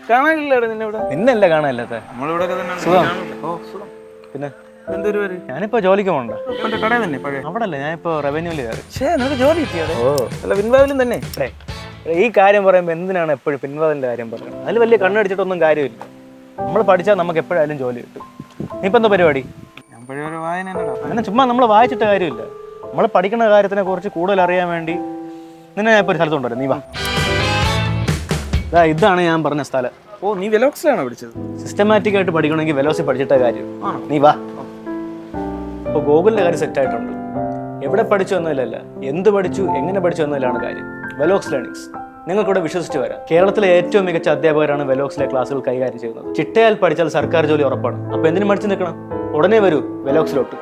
കാണാനില്ലടാ നിന്നെ ഇവിടെ. നിന്നല്ല കാണാനില്ലാത്ത നമ്മളിവിടെ സുഖം. സുഖം. പിന്നെ എന്തൊരു പേര്? ഞാനിപ്പോ ജോലിക്ക് പോകണ്ട. ഇപ്പന്റെ കട തന്നെ പഴയ. അവിടെ അല്ല, ഞാനിപ്പോ റവന്യൂല് കയറി. നിനക്ക് ജോലി കിട്ടിയാടെ? ഓ അല്ല പിൻവാതിലും തന്നെ. ഈ കാര്യം പറയുമ്പോൾ എന്തിനാണ് എപ്പോഴും പിൻവാതിലിന്റെ കാര്യം പറയുന്നത്? അതിൽ വലിയ കണ്ണടിച്ചിട്ടൊന്നും കാര്യമില്ല. നമ്മൾ പഠിച്ചാൽ നമുക്ക് എപ്പോഴായാലും ജോലി കിട്ടും. നീ ഇപ്പൊ എന്താ പരിപാടി? ഞാൻ പഴയ ഒരു വായന. അങ്ങനെ ചുമ്മാ നമ്മൾ വായിച്ചിട്ട് കാര്യമില്ല. നമ്മൾ പഠിക്കുന്ന കാര്യത്തിനെ കുറിച്ച് കൂടുതൽ അറിയാൻ വേണ്ടി നിന്നെ ഞാൻ ഇപ്പോൾ ഒരു സ്ഥലത്ത് കൊണ്ടുവരാം. നീ വാ. ഇതാണ് ഞാൻ പറഞ്ഞ സ്ഥലം. ഓ, നീ വെലോക്സിലാണോ പഠിച്ചത്? സിസ്റ്റമാറ്റിക് ആയിട്ട് പഠിക്കണമെങ്കിൽ വെലോസി പഠിച്ചിട്ടേ കാര്യം. നീ വാ. ഇപ്പോൾ ഗൂഗിളിൻ്റെ കാര്യം സെറ്റ് ആയിട്ടുണ്ട്. എവിടെ പഠിച്ചു എന്നതിലല്ല, എന്ത് പഠിച്ചു, എങ്ങനെ പഠിച്ചു എന്നതിലാണ് കാര്യം. വെലോക്സ് ലേണിംഗ്സ്. നിങ്ങൾക്കിവിടെ വിശ്വസിച്ച് വരാം. കേരളത്തിലെ ഏറ്റവും മികച്ച അധ്യാപകരാണ് വെലോക്സിലെ ക്ലാസ്സുകൾ കൈകാര്യം ചെയ്യുന്നത്. ചിട്ടയാൽ പഠിച്ചാൽ സർക്കാർ ജോലി ഉറപ്പാണ്. അപ്പോൾ എന്തിനു മടിച്ചു നിൽക്കണം? ഉടനെ വരൂ വെലോക്സിലോട്ട്.